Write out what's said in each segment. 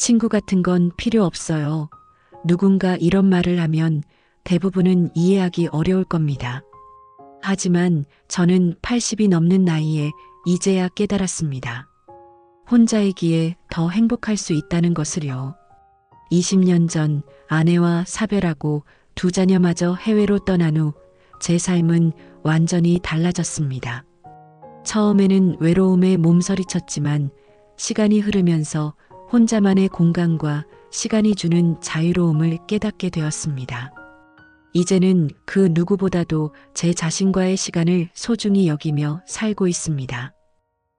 친구 같은 건 필요 없어요. 누군가 이런 말을 하면 대부분은 이해하기 어려울 겁니다. 하지만 저는 80이 넘는 나이에 이제야 깨달았습니다. 혼자이기에 더 행복할 수 있다는 것을요. 20년 전 아내와 사별하고 두 자녀마저 해외로 떠난 후 제 삶은 완전히 달라졌습니다. 처음에는 외로움에 몸서리쳤지만 시간이 흐르면서 혼자만의 공간과 시간이 주는 자유로움을 깨닫게 되었습니다. 이제는 그 누구보다도 제 자신과의 시간을 소중히 여기며 살고 있습니다.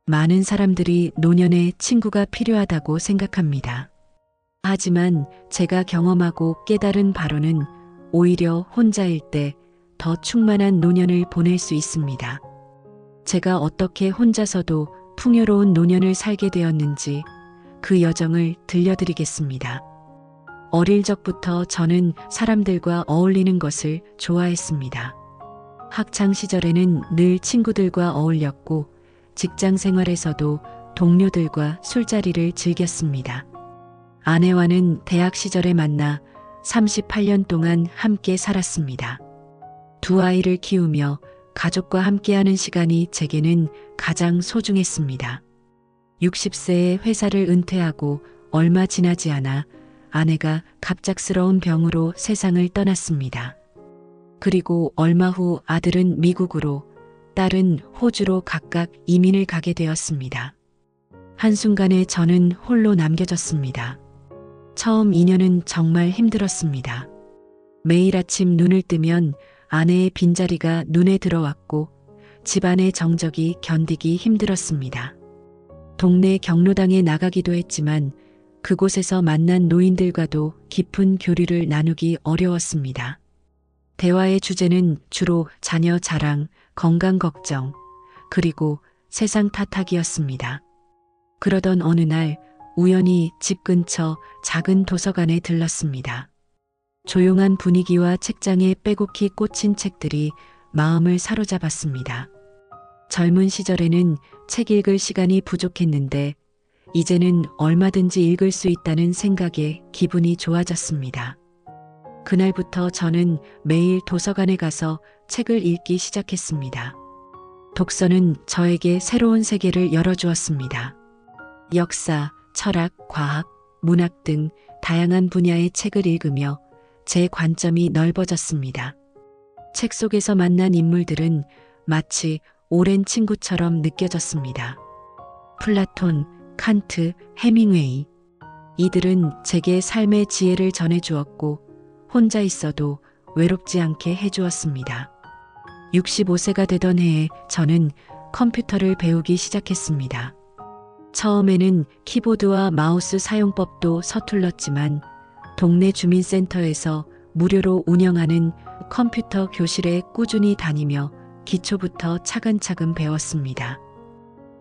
많은 사람들이 노년에 친구가 필요하다고 생각합니다. 하지만 제가 경험하고 깨달은 바로는 오히려 혼자일 때 더 충만한 노년을 보낼 수 있습니다. 제가 어떻게 혼자서도 풍요로운 노년을 살게 되었는지 그 여정을 들려드리겠습니다. 어릴 적부터 저는 사람들과 어울리는 것을 좋아했습니다. 학창 시절에는 늘 친구들과 어울렸고 직장 생활에서도 동료들과 술자리를 즐겼습니다. 아내와는 대학 시절에 만나 38년 동안 함께 살았습니다. 두 아이를 키우며 가족과 함께하는 시간이 제게는 가장 소중했습니다. 60세에 회사를 은퇴하고 얼마 지나지 않아 아내가 갑작스러운 병으로 세상을 떠났습니다. 그리고 얼마 후 아들은 미국으로, 딸은 호주로 각각 이민을 가게 되었습니다. 한순간에 저는 홀로 남겨졌습니다. 처음 2년은 정말 힘들었습니다. 매일 아침 눈을 뜨면 아내의 빈자리가 눈에 들어왔고 집안의 정적이 견디기 힘들었습니다. 동네 경로당에 나가기도 했지만 그곳에서 만난 노인들과도 깊은 교류를 나누기 어려웠습니다. 대화의 주제는 주로 자녀 자랑, 건강 걱정, 그리고 세상 탓하기였습니다. 그러던 어느 날 우연히 집 근처 작은 도서관에 들렀습니다. 조용한 분위기와 책장에 빼곡히 꽂힌 책들이 마음을 사로잡았습니다. 젊은 시절에는 책 읽을 시간이 부족했는데 이제는 얼마든지 읽을 수 있다는 생각에 기분이 좋아졌습니다. 그날부터 저는 매일 도서관에 가서 책을 읽기 시작했습니다. 독서는 저에게 새로운 세계를 열어주었습니다. 역사, 철학, 과학, 문학 등 다양한 분야의 책을 읽으며 제 관점이 넓어졌습니다. 책 속에서 만난 인물들은 마치 오랜 친구처럼 느껴졌습니다. 플라톤, 칸트, 해밍웨이. 이들은 제게 삶의 지혜를 전해주었고 혼자 있어도 외롭지 않게 해주었습니다. 65세가 되던 해에 저는 컴퓨터를 배우기 시작했습니다. 처음에는 키보드와 마우스 사용법도 서툴렀지만 동네 주민센터에서 무료로 운영하는 컴퓨터 교실에 꾸준히 다니며 기초부터 차근차근 배웠습니다.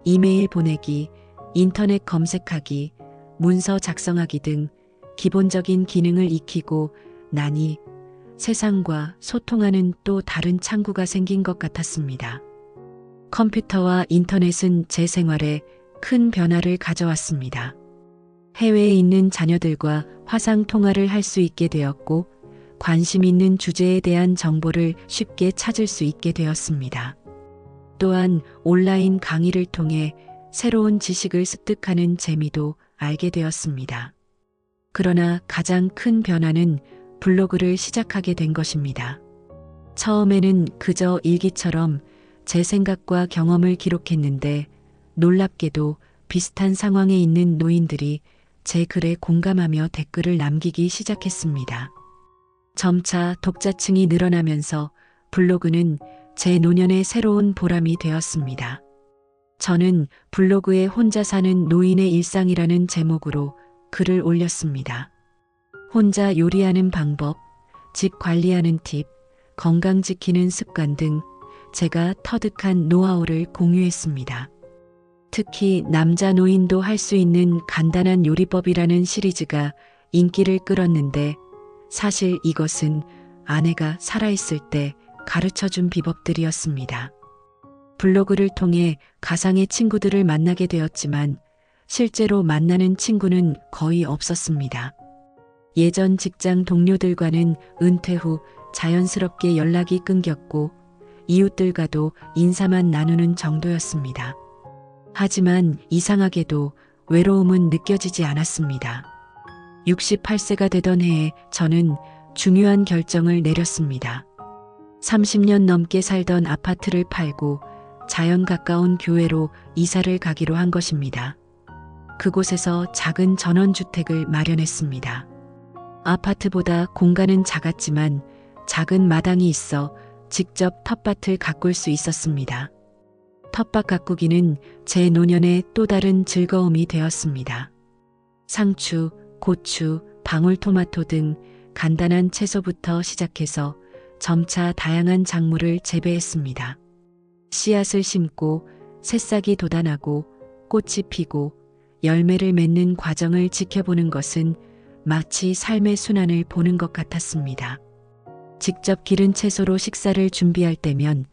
이메일 보내기, 인터넷 검색하기, 문서 작성하기 등 기본적인 기능을 익히고 나니 세상과 소통하는 또 다른 창구가 생긴 것 같았습니다. 컴퓨터와 인터넷은 제 생활에 큰 변화를 가져왔습니다. 해외에 있는 자녀들과 화상 통화를 할 수 있게 되었고 관심 있는 주제에 대한 정보를 쉽게 찾을 수 있게 되었습니다. 또한 온라인 강의를 통해 새로운 지식을 습득하는 재미도 알게 되었습니다. 그러나 가장 큰 변화는 블로그를 시작하게 된 것입니다. 처음에는 그저 일기처럼 제 생각과 경험을 기록했는데 놀랍게도 비슷한 상황에 있는 노인들이 제 글에 공감하며 댓글을 남기기 시작했습니다. 점차 독자층이 늘어나면서 블로그는 제 노년의 새로운 보람이 되었습니다. 저는 블로그에 혼자 사는 노인의 일상이라는 제목으로 글을 올렸습니다. 혼자 요리하는 방법, 집 관리하는 팁, 건강 지키는 습관 등 제가 터득한 노하우를 공유했습니다. 특히 남자 노인도 할 수 있는 간단한 요리법이라는 시리즈가 인기를 끌었는데 사실 이것은 아내가 살아있을 때 가르쳐준 비법들이었습니다. 블로그를 통해 가상의 친구들을 만나게 되었지만 실제로 만나는 친구는 거의 없었습니다. 예전 직장 동료들과는 은퇴 후 자연스럽게 연락이 끊겼고 이웃들과도 인사만 나누는 정도였습니다. 하지만 이상하게도 외로움은 느껴지지 않았습니다. 68세가 되던 해에 저는 중요한 결정을 내렸습니다. 30년 넘게 살던 아파트를 팔고 자연 가까운 교외로 이사를 가기로 한 것입니다. 그곳에서 작은 전원주택을 마련했습니다. 아파트보다 공간은 작았지만 작은 마당이 있어 직접 텃밭을 가꿀 수 있었습니다. 텃밭 가꾸기는 제 노년의 또 다른 즐거움이 되었습니다. 상추, 고추, 방울토마토 등 간단한 채소부터 시작해서 점차 다양한 작물을 재배했습니다. 씨앗을 심고 새싹이 돋아나고 꽃이 피고 열매를 맺는 과정을 지켜보는 것은 마치 삶의 순환을 보는 것 같았습니다. 직접 기른 채소로 식사를 준비할 때면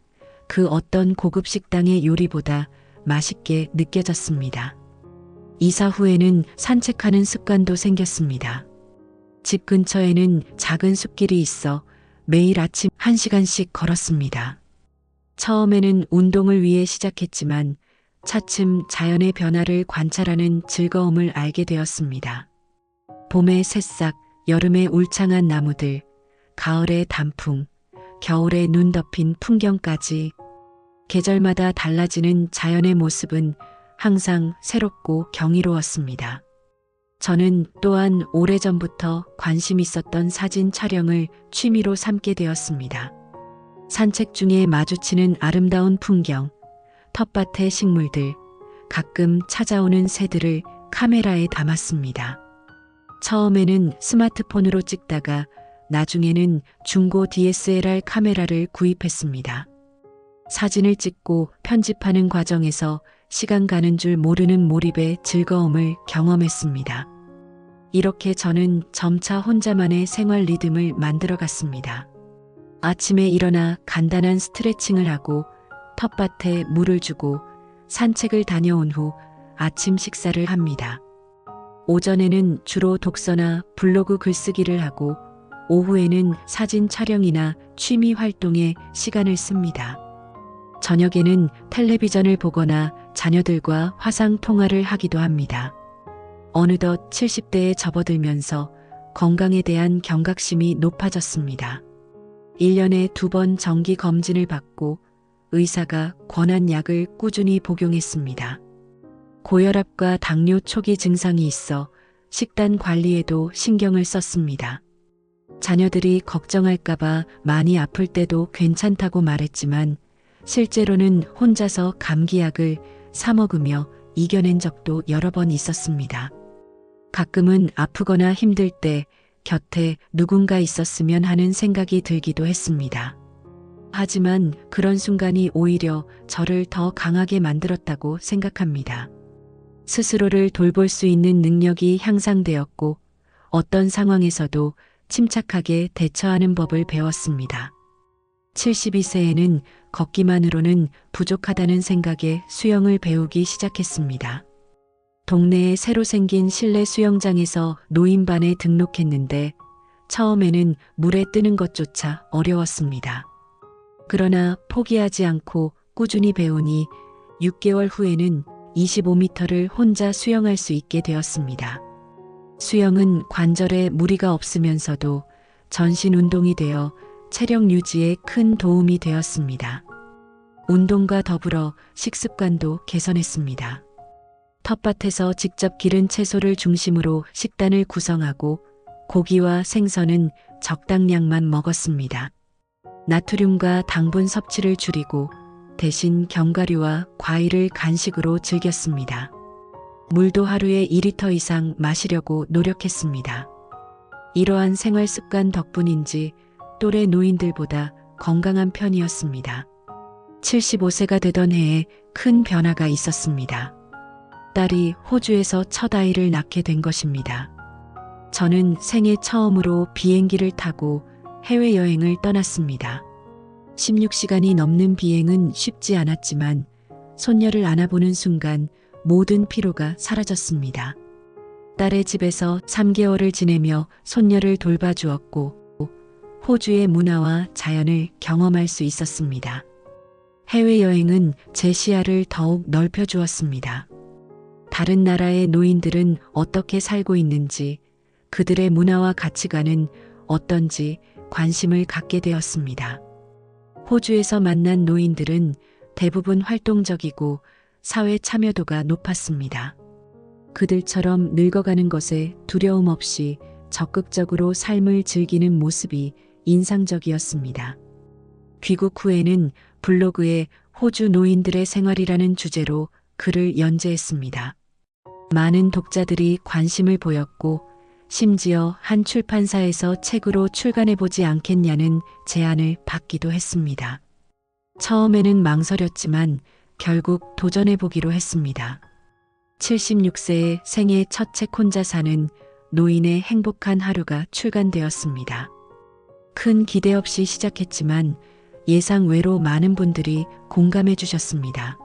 그 어떤 고급 식당의 요리보다 맛있게 느껴졌습니다. 이사 후에는 산책하는 습관도 생겼습니다. 집 근처에는 작은 숲길이 있어 매일 아침 1시간씩 걸었습니다. 처음에는 운동을 위해 시작했지만 차츰 자연의 변화를 관찰하는 즐거움을 알게 되었습니다. 봄의 새싹, 여름의 울창한 나무들, 가을의 단풍, 겨울에 눈 덮인 풍경까지 계절마다 달라지는 자연의 모습은 항상 새롭고 경이로웠습니다. 저는 또한 오래전부터 관심 있었던 사진 촬영을 취미로 삼게 되었습니다. 산책 중에 마주치는 아름다운 풍경, 텃밭의 식물들, 가끔 찾아오는 새들을 카메라에 담았습니다. 처음에는 스마트폰으로 찍다가 나중에는 중고 DSLR 카메라를 구입했습니다. 사진을 찍고 편집하는 과정에서 시간 가는 줄 모르는 몰입의 즐거움을 경험했습니다. 이렇게 저는 점차 혼자만의 생활 리듬을 만들어갔습니다. 아침에 일어나 간단한 스트레칭을 하고 텃밭에 물을 주고 산책을 다녀온 후 아침 식사를 합니다. 오전에는 주로 독서나 블로그 글쓰기를 하고 오후에는 사진 촬영이나 취미 활동에 시간을 씁니다. 저녁에는 텔레비전을 보거나 자녀들과 화상 통화를 하기도 합니다. 어느덧 70대에 접어들면서 건강에 대한 경각심이 높아졌습니다. 1년에 2번 정기 검진을 받고 의사가 권한 약을 꾸준히 복용했습니다. 고혈압과 당뇨 초기 증상이 있어 식단 관리에도 신경을 썼습니다. 자녀들이 걱정할까봐 많이 아플 때도 괜찮다고 말했지만 실제로는 혼자서 감기약을 사 먹으며 이겨낸 적도 여러 번 있었습니다. 가끔은 아프거나 힘들 때 곁에 누군가 있었으면 하는 생각이 들기도 했습니다. 하지만 그런 순간이 오히려 저를 더 강하게 만들었다고 생각합니다. 스스로를 돌볼 수 있는 능력이 향상되었고 어떤 상황에서도 침착하게 대처하는 법을 배웠습니다. 72세에는 걷기만으로는 부족하다는 생각에 수영을 배우기 시작했습니다. 동네에 새로 생긴 실내 수영장에서 노인반에 등록했는데 처음에는 물에 뜨는 것조차 어려웠습니다. 그러나 포기하지 않고 꾸준히 배우니 6개월 후에는 25m를 혼자 수영할 수 있게 되었습니다. 수영은 관절에 무리가 없으면서도 전신 운동이 되어 체력 유지에 큰 도움이 되었습니다. 운동과 더불어 식습관도 개선했습니다. 텃밭에서 직접 기른 채소를 중심으로 식단을 구성하고 고기와 생선은 적당량만 먹었습니다. 나트륨과 당분 섭취를 줄이고 대신 견과류와 과일을 간식으로 즐겼습니다. 물도 하루에 2리터 이상 마시려고 노력했습니다. 이러한 생활 습관 덕분인지 또래 노인들보다 건강한 편이었습니다. 75세가 되던 해에 큰 변화가 있었습니다. 딸이 호주에서 첫 아이를 낳게 된 것입니다. 저는 생애 처음으로 비행기를 타고 해외여행을 떠났습니다. 16시간이 넘는 비행은 쉽지 않았지만 손녀를 안아보는 순간 모든 피로가 사라졌습니다. 딸의 집에서 3개월을 지내며 손녀를 돌봐주었고 호주의 문화와 자연을 경험할 수 있었습니다. 해외여행은 제 시야를 더욱 넓혀주었습니다. 다른 나라의 노인들은 어떻게 살고 있는지, 그들의 문화와 가치관은 어떤지 관심을 갖게 되었습니다. 호주에서 만난 노인들은 대부분 활동적이고 사회 참여도가 높았습니다. 그들처럼 늙어가는 것에 두려움 없이 적극적으로 삶을 즐기는 모습이 인상적이었습니다. 귀국 후에는 블로그에 호주 노인들의 생활이라는 주제로 글을 연재했습니다. 많은 독자들이 관심을 보였고 심지어 한 출판사에서 책으로 출간해보지 않겠냐는 제안을 받기도 했습니다. 처음에는 망설였지만 결국 도전해보기로 했습니다. 76세의 생애 첫 책 혼자 사는 노인의 행복한 하루가 출간되었습니다. 큰 기대 없이 시작했지만 예상 외로 많은 분들이 공감해 주셨습니다.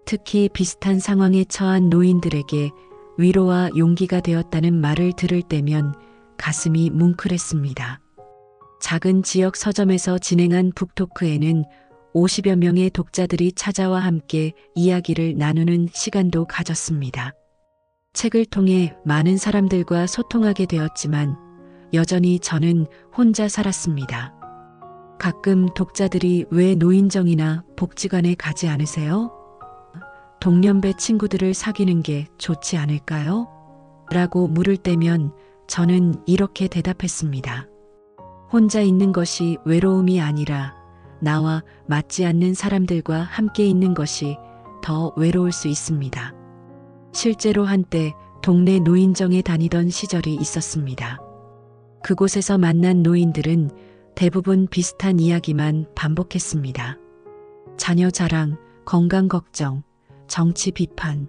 특히 비슷한 상황에 처한 노인들에게 위로와 용기가 되었다는 말을 들을 때면 가슴이 뭉클했습니다. 작은 지역 서점에서 진행한 북토크에는 50여 명의 독자들이 찾아와 함께 이야기를 나누는 시간도 가졌습니다. 책을 통해 많은 사람들과 소통하게 되었지만 여전히 저는 혼자 살았습니다. 가끔 독자들이 왜 노인정이나 복지관에 가지 않으세요? 동년배 친구들을 사귀는 게 좋지 않을까요? 라고 물을 때면 저는 이렇게 대답했습니다. 혼자 있는 것이 외로움이 아니라 나와 맞지 않는 사람들과 함께 있는 것이 더 외로울 수 있습니다. 실제로 한때 동네 노인정에 다니던 시절이 있었습니다. 그곳에서 만난 노인들은 대부분 비슷한 이야기만 반복했습니다. 자녀 자랑, 건강 걱정, 정치 비판.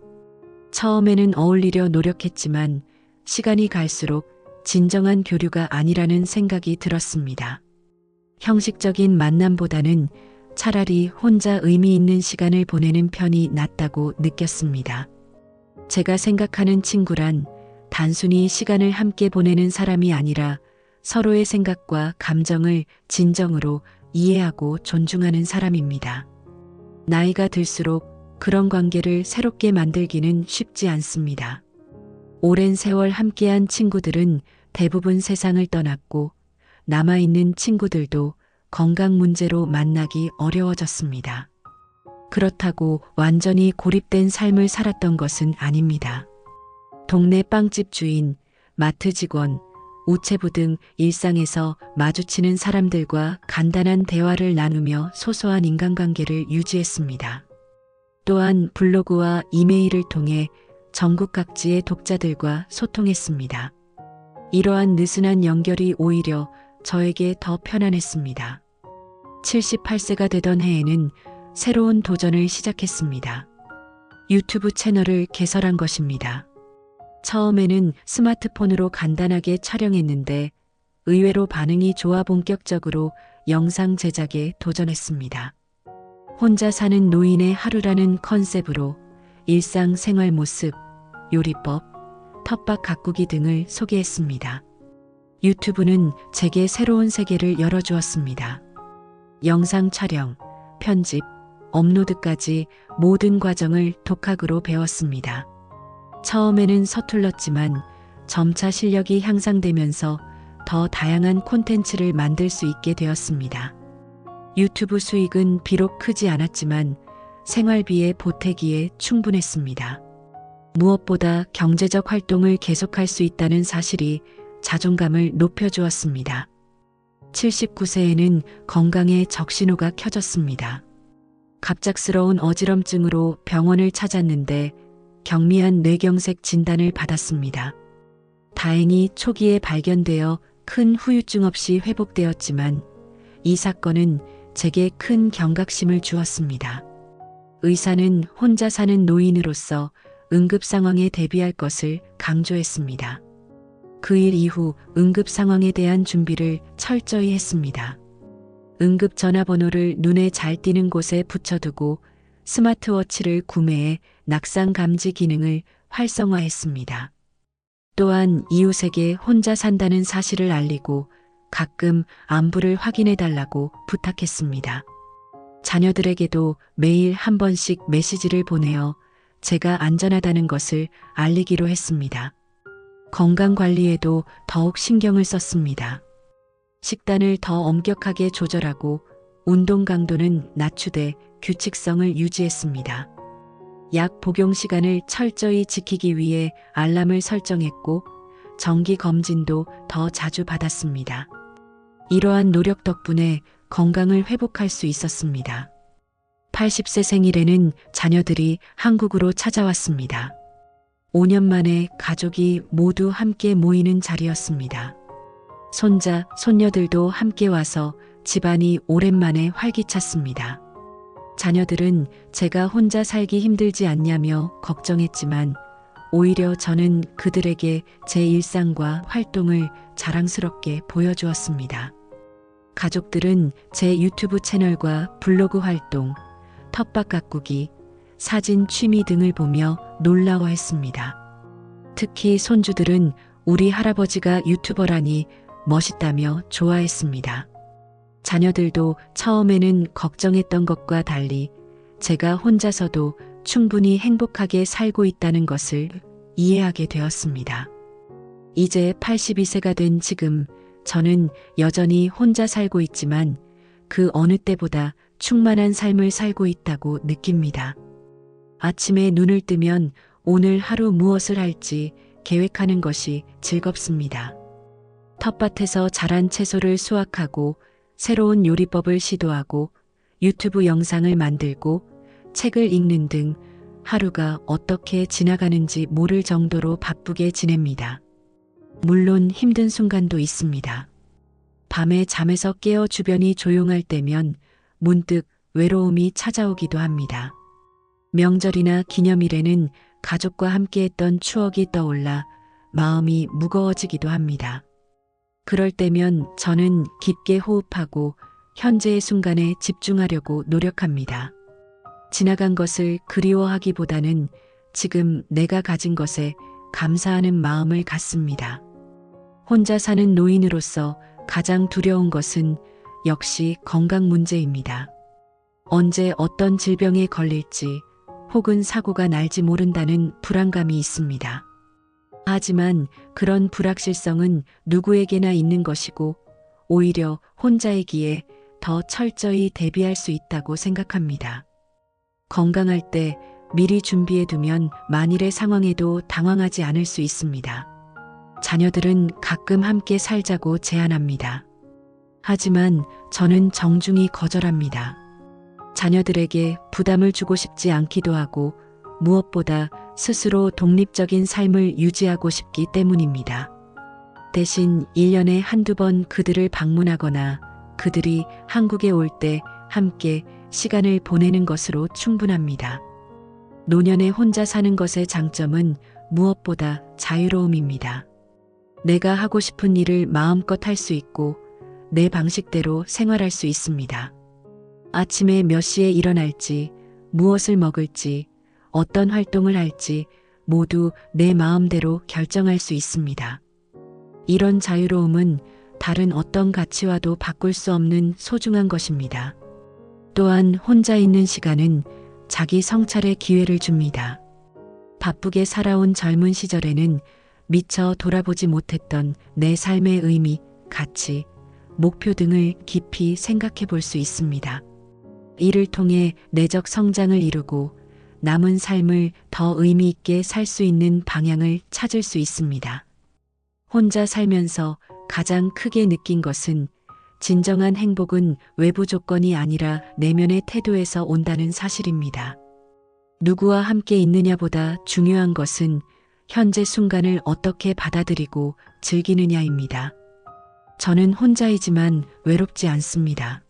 처음에는 어울리려 노력했지만 시간이 갈수록 진정한 교류가 아니라는 생각이 들었습니다. 형식적인 만남보다는 차라리 혼자 의미 있는 시간을 보내는 편이 낫다고 느꼈습니다. 제가 생각하는 친구란 단순히 시간을 함께 보내는 사람이 아니라 서로의 생각과 감정을 진정으로 이해하고 존중하는 사람입니다. 나이가 들수록 그런 관계를 새롭게 만들기는 쉽지 않습니다. 오랜 세월 함께한 친구들은 대부분 세상을 떠났고 남아있는 친구들도 건강 문제로 만나기 어려워졌습니다. 그렇다고 완전히 고립된 삶을 살았던 것은 아닙니다. 동네 빵집 주인, 마트 직원, 우체부 등 일상에서 마주치는 사람들과 간단한 대화를 나누며 소소한 인간관계를 유지했습니다. 또한 블로그와 이메일을 통해 전국 각지의 독자들과 소통했습니다. 이러한 느슨한 연결이 오히려 저에게 더 편안했습니다. 78세가 되던 해에는 새로운 도전을 시작했습니다. 유튜브 채널을 개설한 것입니다. 처음에는 스마트폰으로 간단하게 촬영했는데 의외로 반응이 좋아 본격적으로 영상 제작에 도전했습니다. 혼자 사는 노인의 하루라는 컨셉으로 일상 생활 모습, 요리법, 텃밭 가꾸기 등을 소개했습니다. 유튜브는 제게 새로운 세계를 열어주었습니다. 영상 촬영, 편집, 업로드까지 모든 과정을 독학으로 배웠습니다. 처음에는 서툴렀지만 점차 실력이 향상되면서 더 다양한 콘텐츠를 만들 수 있게 되었습니다. 유튜브 수익은 비록 크지 않았지만 생활비에 보태기에 충분했습니다. 무엇보다 경제적 활동을 계속할 수 있다는 사실이 자존감을 높여주었습니다. 79세에는 건강에 적신호가 켜졌습니다. 갑작스러운 어지럼증으로 병원을 찾았는데 경미한 뇌경색 진단을 받았습니다. 다행히 초기에 발견되어 큰 후유증 없이 회복되었지만 이 사건은 제게 큰 경각심을 주었습니다. 의사는 혼자 사는 노인으로서 응급 상황에 대비할 것을 강조했습니다. 그 일 이후 응급 상황에 대한 준비를 철저히 했습니다. 응급 전화번호를 눈에 잘 띄는 곳에 붙여두고 스마트워치를 구매해 낙상 감지 기능을 활성화했습니다. 또한 이웃에게 혼자 산다는 사실을 알리고 가끔 안부를 확인해 달라고 부탁했습니다. 자녀들에게도 매일 한 번씩 메시지를 보내어 제가 안전하다는 것을 알리기로 했습니다. 건강 관리에도 더욱 신경을 썼습니다. 식단을 더 엄격하게 조절하고 운동 강도는 낮추되 규칙성을 유지했습니다. 약 복용 시간을 철저히 지키기 위해 알람을 설정했고 정기 검진도 더 자주 받았습니다. 이러한 노력 덕분에 건강을 회복할 수 있었습니다. 80세 생일에는 자녀들이 한국으로 찾아왔습니다. 5년 만에 가족이 모두 함께 모이는 자리였습니다. 손자, 손녀들도 함께 와서 집안이 오랜만에 활기찼습니다. 자녀들은 제가 혼자 살기 힘들지 않냐며 걱정했지만 오히려 저는 그들에게 제 일상과 활동을 자랑스럽게 보여주었습니다. 가족들은 제 유튜브 채널과 블로그 활동, 텃밭 가꾸기, 사진 취미 등을 보며 놀라워했습니다. 특히 손주들은 우리 할아버지가 유튜버라니 멋있다며 좋아했습니다. 자녀들도 처음에는 걱정했던 것과 달리 제가 혼자서도 충분히 행복하게 살고 있다는 것을 이해하게 되었습니다. 이제 82세가 된 지금 저는 여전히 혼자 살고 있지만 그 어느 때보다 충만한 삶을 살고 있다고 느낍니다. 아침에 눈을 뜨면 오늘 하루 무엇을 할지 계획하는 것이 즐겁습니다. 텃밭에서 자란 채소를 수확하고 새로운 요리법을 시도하고 유튜브 영상을 만들고 책을 읽는 등 하루가 어떻게 지나가는지 모를 정도로 바쁘게 지냅니다. 물론 힘든 순간도 있습니다. 밤에 잠에서 깨어 주변이 조용할 때면 문득 외로움이 찾아오기도 합니다. 명절이나 기념일에는 가족과 함께했던 추억이 떠올라 마음이 무거워지기도 합니다. 그럴 때면 저는 깊게 호흡하고 현재의 순간에 집중하려고 노력합니다. 지나간 것을 그리워하기보다는 지금 내가 가진 것에 감사하는 마음을 갖습니다. 혼자 사는 노인으로서 가장 두려운 것은 역시 건강 문제입니다. 언제 어떤 질병에 걸릴지 혹은 사고가 날지 모른다는 불안감이 있습니다. 하지만 그런 불확실성은 누구에게나 있는 것이고 오히려 혼자이기에 더 철저히 대비할 수 있다고 생각합니다. 건강할 때 미리 준비해두면 만일의 상황에도 당황하지 않을 수 있습니다. 자녀들은 가끔 함께 살자고 제안합니다. 하지만 저는 정중히 거절합니다. 자녀들에게 부담을 주고 싶지 않기도 하고 무엇보다 스스로 독립적인 삶을 유지하고 싶기 때문입니다. 대신 1년에 한두 번 그들을 방문하거나 그들이 한국에 올 때 함께 시간을 보내는 것으로 충분합니다. 노년에 혼자 사는 것의 장점은 무엇보다 자유로움입니다. 내가 하고 싶은 일을 마음껏 할 수 있고 내 방식대로 생활할 수 있습니다. 아침에 몇 시에 일어날지, 무엇을 먹을지, 어떤 활동을 할지 모두 내 마음대로 결정할 수 있습니다. 이런 자유로움은 다른 어떤 가치와도 바꿀 수 없는 소중한 것입니다. 또한 혼자 있는 시간은 자기 성찰의 기회를 줍니다. 바쁘게 살아온 젊은 시절에는 미처 돌아보지 못했던 내 삶의 의미, 가치, 목표 등을 깊이 생각해 볼 수 있습니다. 이를 통해 내적 성장을 이루고 남은 삶을 더 의미 있게 살 수 있는 방향을 찾을 수 있습니다. 혼자 살면서 가장 크게 느낀 것은 진정한 행복은 외부 조건이 아니라 내면의 태도에서 온다는 사실입니다. 누구와 함께 있느냐보다 중요한 것은 현재 순간을 어떻게 받아들이고 즐기느냐입니다. 저는 혼자이지만 외롭지 않습니다.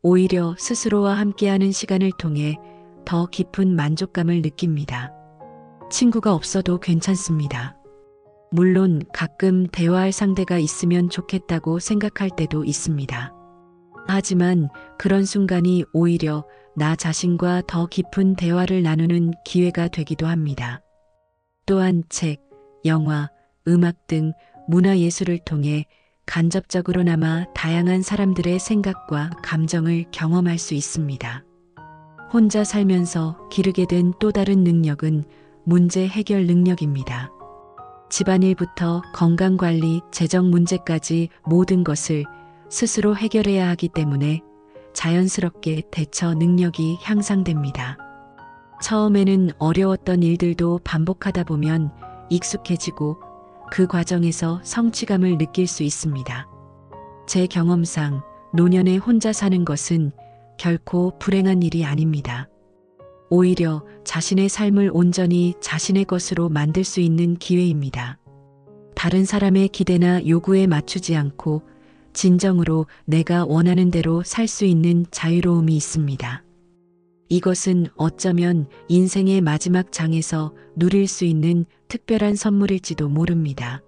오히려 스스로와 함께하는 시간을 통해 더 깊은 만족감을 느낍니다. 친구가 없어도 괜찮습니다. 물론 가끔 대화할 상대가 있으면 좋겠다고 생각할 때도 있습니다. 하지만 그런 순간이 오히려 나 자신과 더 깊은 대화를 나누는 기회가 되기도 합니다. 또한 책, 영화, 음악 등 문화예술을 통해 간접적으로나마 다양한 사람들의 생각과 감정을 경험할 수 있습니다. 혼자 살면서 기르게 된 또 다른 능력은 문제 해결 능력입니다. 집안일부터 건강관리, 재정 문제까지 모든 것을 스스로 해결해야 하기 때문에 자연스럽게 대처 능력이 향상됩니다. 처음에는 어려웠던 일들도 반복하다 보면 익숙해지고 그 과정에서 성취감을 느낄 수 있습니다. 제 경험상 노년에 혼자 사는 것은 결코 불행한 일이 아닙니다. 오히려 자신의 삶을 온전히 자신의 것으로 만들 수 있는 기회입니다. 다른 사람의 기대나 요구에 맞추지 않고 진정으로 내가 원하는 대로 살 수 있는 자유로움이 있습니다. 이것은 어쩌면 인생의 마지막 장에서 누릴 수 있는 특별한 선물일지도 모릅니다.